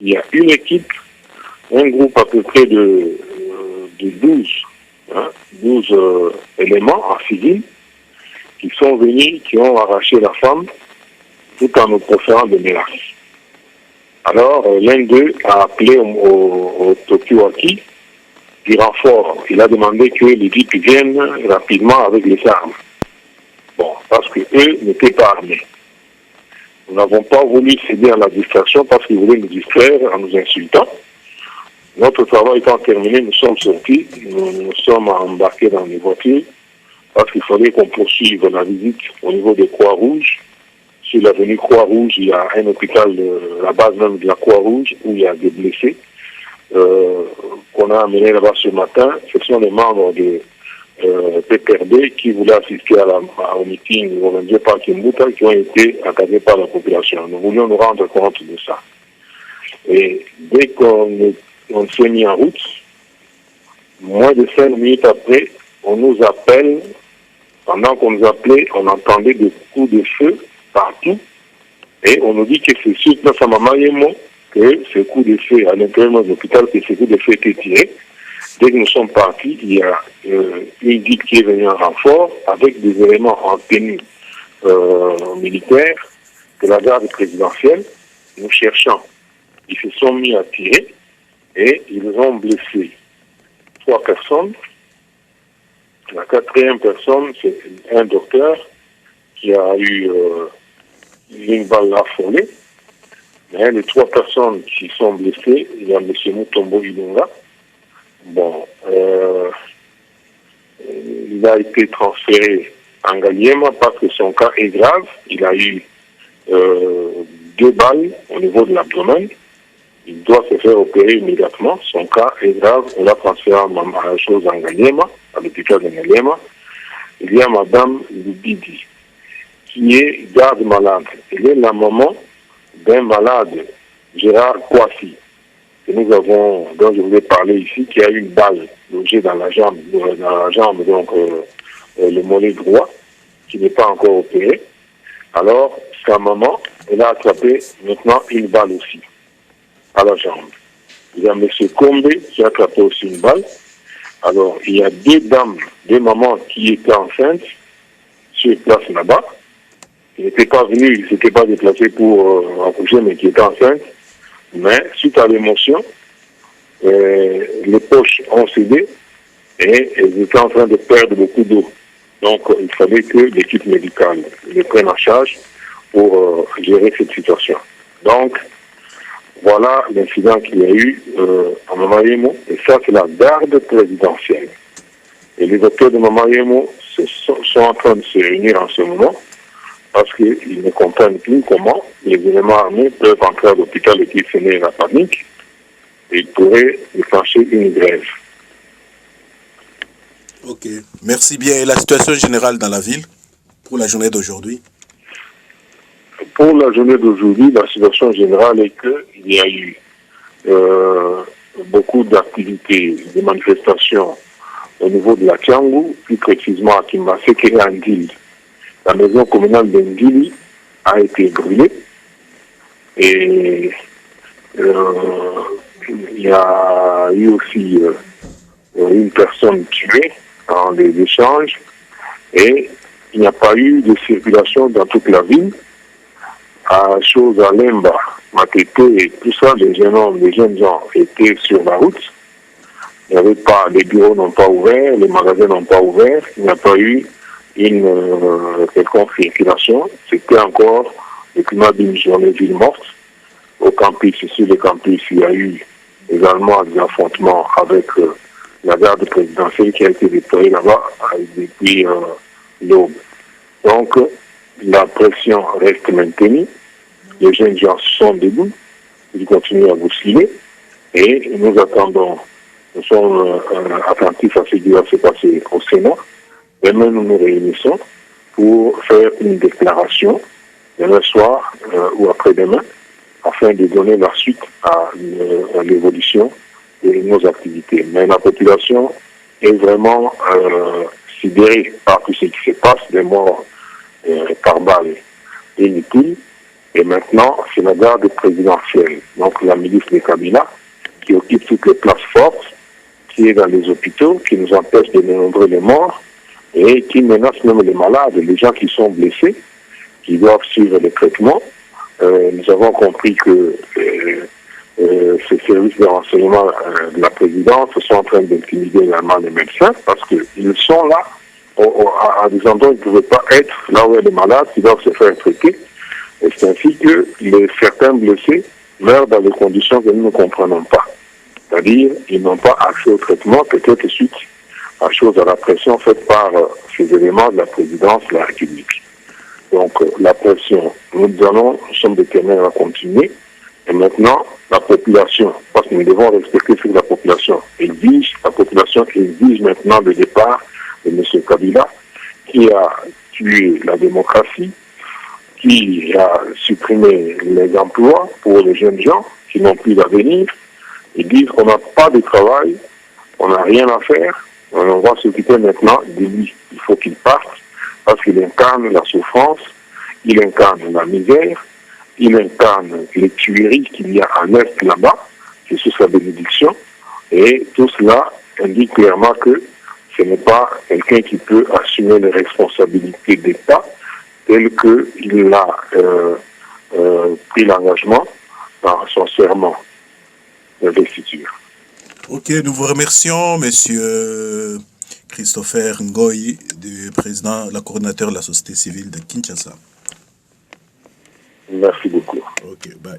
il y a une équipe, un groupe à peu près de 12, 12 éléments en civil qui sont venus, qui ont arraché la femme tout en nous proférant des menaces. Alors, l'un d'eux a appelé au Tokiwaki du renfort. Il a demandé que l'équipe vienne rapidement avec les armes. Bon, parce qu'eux n'étaient pas armés. Nous n'avons pas voulu céder à la distraction parce qu'ils voulaient nous distraire en nous insultant. Notre travail étant terminé, nous sommes sortis, nous sommes embarqués dans les voitures parce qu'il fallait qu'on poursuive la visite au niveau des Croix-Rouges. Sur l'avenue Croix-Rouge, il y a un hôpital, la base même de la Croix-Rouge, où il y a des blessés qu'on a amenés là-bas ce matin. Ce sont les membres de PPRD qui voulaient assister au meeting organisé par Kimbuta qui ont été attaqués par la population. Nous voulions nous rendre compte de ça. Et dès qu'on s'est mis en route, moins de 5 minutes après, on nous appelle. Pendant qu'on nous appelait, on entendait des coups de feu partout. Et on nous dit que c'est sur Place Mamayemo que ces coups de feu, à l'intérieur de l'hôpital, que ces coups de feu étaient tirés. Dès que nous sommes partis, il y a une guide qui est venue en renfort avec des éléments en tenue militaire de la garde présidentielle. Nous cherchant, ils se sont mis à tirer et ils ont blessé 3 personnes. La 4e personne, c'est un docteur qui a eu une balle affolée. Mais les 3 personnes qui sont blessées, il y a M. Mutombo Ilunga. Bon, il a été transféré en Galiema parce que son cas est grave. Il a eu 2 balles au niveau de l'abdomen. Il doit se faire opérer immédiatement. Son cas est grave. On l'a transféré à la chose en Galiema, à l'hôpital de Galiema. Il y a Madame Lubidi, qui est garde malade. Elle est la maman d'un malade, Gérard Kouassi, que nous avons, dont je voulais parler ici, qui a eu une balle logée dans la jambe, donc le mollet droit, qui n'est pas encore opéré. Alors, sa maman, elle a attrapé maintenant une balle aussi, à la jambe. Il y a M. Kombe qui a attrapé aussi une balle. Alors, il y a 2 dames, 2 mamans qui étaient enceintes sur place là-bas. Ils n'étaient pas venus, ils ne s'étaient pas déplacés pour accoucher, mais qui étaient enceintes. Mais suite à l'émotion, les poches ont cédé et elles étaient en train de perdre beaucoup d'eau. Donc, il fallait que l'équipe médicale les prenne en charge pour gérer cette situation. Donc, voilà l'incident qu'il y a eu à Mamayemo. Et ça, c'est la garde présidentielle. Et les docteurs de Mamayemo sont en train de se réunir en ce moment parce qu'ils ne comprennent plus comment les éléments armés peuvent entrer à l'hôpital et qu'ils semer la panique. Et ils pourraient déclencher une grève. Ok, merci bien. Et la situation générale dans la ville pour la journée d'aujourd'hui? Pour la journée d'aujourd'hui, la situation générale est qu'il y a eu beaucoup d'activités, de manifestations au niveau de la Tiangou, plus précisément à Kimbase et à Ndili. La maison communale d'Ndili a été brûlée et il y a eu aussi une personne tuée dans les échanges et il n'y a pas eu de circulation dans toute la ville. À chose à Lemba, Matete et tout ça, les jeunes gens étaient sur la route. Il n'y avait pas, les bureaux n'ont pas ouvert, les magasins n'ont pas ouvert, il n'y a pas eu une quelconque circulation. C'était encore le climat d'une journée ville morte. Au campus, sur le campus, il y a eu également des affrontements avec la garde présidentielle qui a été déployée là-bas depuis l'aube. Donc, la pression reste maintenue. Les jeunes gens sont debout. Ils continuent à bousculer. Et nous attendons, nous sommes attentifs à ce qui va se passer au Sénat. Demain, nous nous réunissons pour faire une déclaration demain soir ou après-demain afin de donner la suite à l'évolution de nos activités. Mais la population est vraiment sidérée par tout ce qui se passe, des morts par balle inutiles. Et maintenant, c'est la garde présidentielle, donc la milice de Kabila, qui occupe toutes les places fortes, qui est dans les hôpitaux, qui nous empêche de dénombrer les morts et qui menace même les malades, les gens qui sont blessés, qui doivent suivre les traitements. Nous avons compris que ces services de renseignement de la présidence sont en train d'intimider également les médecins parce qu'ils sont là à des endroits où ils ne pouvaient pas être, là où il y a des malades qui doivent se faire traiter. Et c'est ainsi que certains blessés meurent dans des conditions que nous ne comprenons pas. C'est-à-dire qu'ils n'ont pas accès au traitement, peut-être suite à la pression faite par ces éléments de la présidence de la République. Donc la pression, nous sommes déterminés à continuer. Et maintenant, la population, parce que nous devons respecter ce que la population exige, maintenant le départ de M. Kabila, qui a tué la démocratie, qui a supprimé les emplois pour les jeunes gens qui n'ont plus d'avenir. Ils disent qu'on n'a pas de travail, on n'a rien à faire, on va s'occuper maintenant de lui. Il faut qu'il parte parce qu'il incarne la souffrance, il incarne la misère, il incarne les tueries qu'il y a en Est là-bas, c'est sous sa bénédiction, et tout cela indique clairement que ce n'est pas quelqu'un qui peut assumer les responsabilités d'État tel qu'il a pris l'engagement par son serment d'investiture. Ok, nous vous remercions, Monsieur Christopher Ngoyi, la coordinateur de la société civile de Kinshasa. Merci beaucoup. Ok, bye.